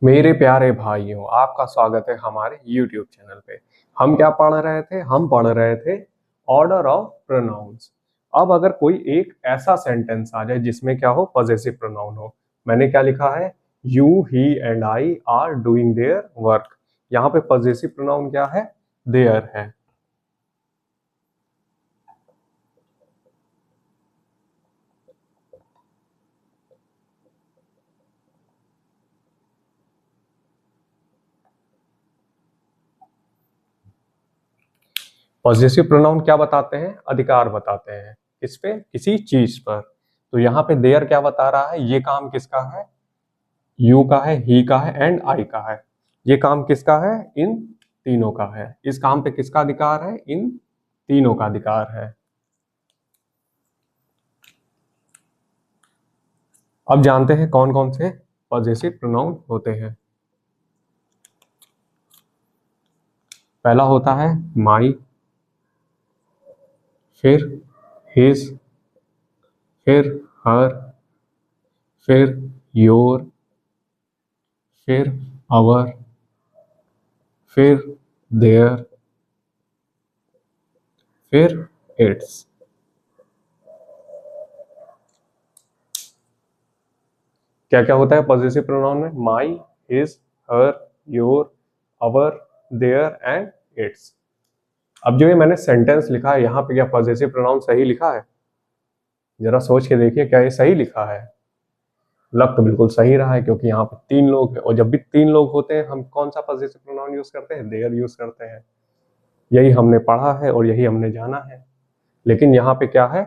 मेरे प्यारे भाइयों, आपका स्वागत है हमारे YouTube चैनल पे। हम क्या पढ़ रहे थे? हम पढ़ रहे थे ऑर्डर ऑफ प्रोनाउंस। अब अगर कोई एक ऐसा सेंटेंस आ जाए जिसमें क्या हो, पॉजेसिव प्रोनाउन हो। मैंने क्या लिखा है? You, he and I are doing their work. यहाँ पे पॉजेसिव प्रोनाउन क्या है? देयर है। पॉजेसिव प्रोनाउन क्या बताते हैं? अधिकार बताते हैं। किस पे? किसी चीज पर। तो यहाँ पे देयर क्या बता रहा है? ये काम किसका है? यू का है, ही का है एंड आई का है। ये काम किसका है? इन तीनों का है। इस काम पे किसका अधिकार है? इन तीनों का अधिकार है। अब जानते हैं कौन कौन से पॉजेसिव प्रोनाउन होते हैं। पहला होता है माई, फिर हिज, फिर हर, फिर योर, फिर आवर, फिर देयर, फिर इट्स। क्या क्या होता है पॉजेसिव प्रोनाउन में? My, his, her, your, our, their and its. अब जो ये मैंने सेंटेंस लिखा है, यहाँ पे क्या पॉजेसिव प्रोनाउन सही लिखा है? जरा सोच के देखिए, क्या ये सही लिखा है? लग तो बिल्कुल सही रहा है, क्योंकि यहाँ पे तीन लोग हैं, और जब भी तीन लोग होते हैं हम कौन सा पॉजेसिव प्रोनाउन यूज करते हैं? देयर यूज करते हैं। यही हमने पढ़ा है और यही हमने जाना है। लेकिन यहाँ पे क्या है?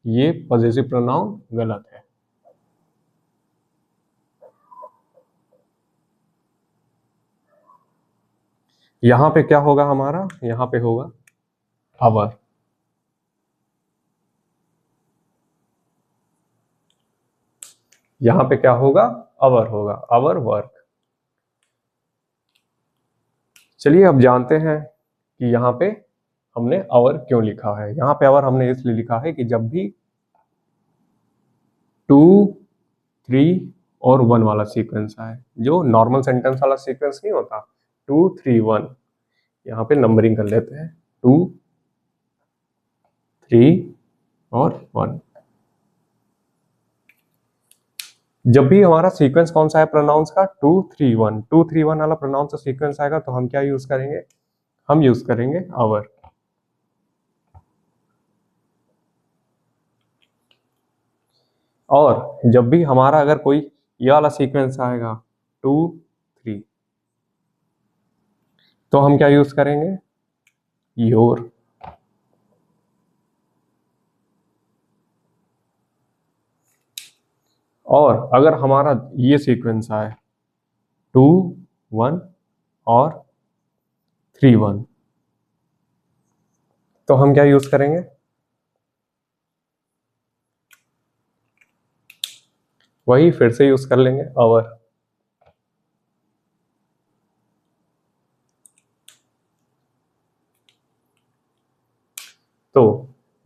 ये पॉजेसिव प्रोनाउन गलत है। यहाँ पे क्या होगा हमारा? यहाँ पे होगा आवर। यहाँ पे क्या होगा? अवर होगा, अवर वर्क। चलिए अब जानते हैं कि यहाँ पे हमने अवर क्यों लिखा है। यहाँ पे अवर हमने इसलिए लिखा है कि जब भी 2, 3 और 1 वाला सीक्वेंस आए, जो नॉर्मल सेंटेंस वाला सीक्वेंस नहीं होता, 2, 3, 1, यहाँ पे नंबरिंग कर लेते हैं, 2, 3 और 1। जब भी हमारा सीक्वेंस कौन सा है प्रोनाउंस का? 2, 3, 1। 2, 3, 1 वाला प्रोनाउंस का सीक्वेंस आएगा तो हम क्या यूज करेंगे? हम यूज करेंगे अवर। और जब भी हमारा अगर कोई ये वाला सीक्वेंस आएगा 2, 3, तो हम क्या यूज करेंगे? योर। और अगर हमारा ये सीक्वेंस आए 2, 1 और 3, 1, तो हम क्या यूज करेंगे? वही फिर से यूज कर लेंगे, अवर। तो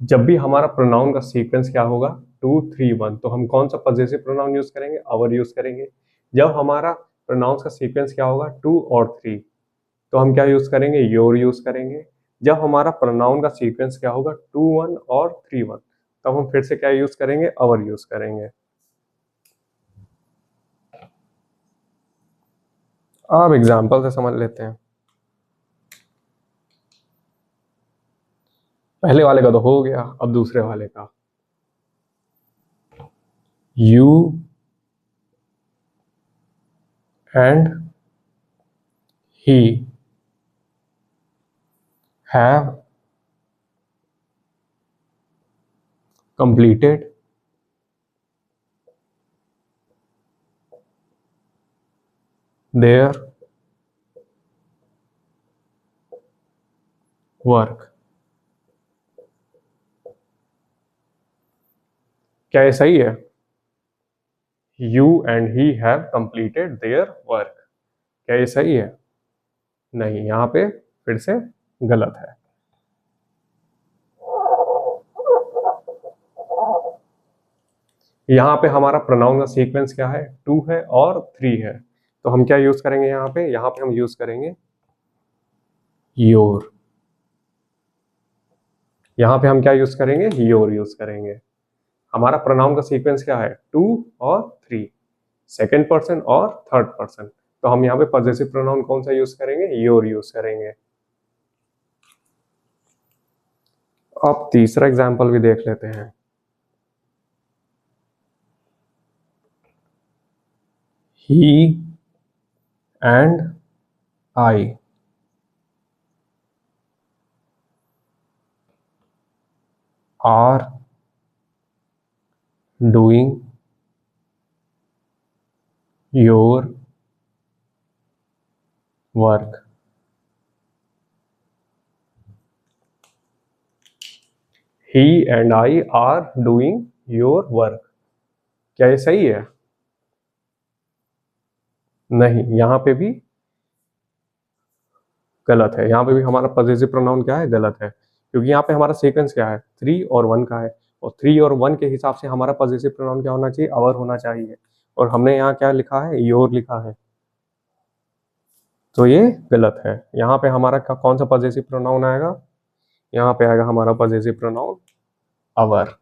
जब भी हमारा प्रोनाउन का सीक्वेंस क्या होगा? 2, 3, 1, तो हम कौन सा पॉजेसिव प्रोनाउन यूज करेंगे? अवर यूज करेंगे। जब हमारा प्रोनाउंस का सीक्वेंस क्या होगा? 2 और 3, तो हम क्या यूज करेंगे? योर यूज करेंगे। जब हमारा प्रोनाउन का सीक्वेंस क्या होगा? 2, 1 और 3, 1, तब हम फिर से क्या यूज करेंगे? अवर यूज करेंगे। अब एग्जाम्पल से समझ लेते हैं। पहले वाले का तो हो गया, अब दूसरे वाले का। You and he have completed their work। क्या ये सही है? You and he have completed their work. क्या ये सही है? नहीं, यहाँ पे फिर से गलत है। यहाँ पे हमारा प्रोनाउन का सीक्वेंस क्या है? 2 है और 3 है। तो हम क्या यूज करेंगे यहाँ पे हम यूज करेंगे योर। यहाँ पे हम क्या यूज करेंगे, योर यूज करेंगे। हमारा प्रोनाउन का सीक्वेंस क्या है, 2 और 3, सेकंड पर्सन और थर्ड पर्सन। तो हम यहाँ पे पॉजेसिव प्रोनाउन कौन सा यूज करेंगे, योर यूज करेंगे। अब तीसरा एग्जाम्पल भी देख लेते हैं। He and I are doing your work. He and I are doing your work। क्या ये सही है? नहीं, यहाँ पे भी गलत है। यहाँ पे भी हमारा पॉजेसिव प्रोनाउन क्या है, गलत है, क्योंकि यहाँ पे हमारा सीक्वेंस क्या है, 3 और 1 का है, और 3 और 1 के हिसाब से हमारा पॉजेसिव प्रोनाउन क्या होना चाहिए, अवर होना चाहिए, और हमने यहाँ क्या लिखा है, योर लिखा है, तो ये गलत है। यहाँ पे हमारा कौन सा पॉजेसिव प्रोनाउन आएगा, यहाँ पे आएगा हमारा पॉजेसिव प्रोनाउन अवर।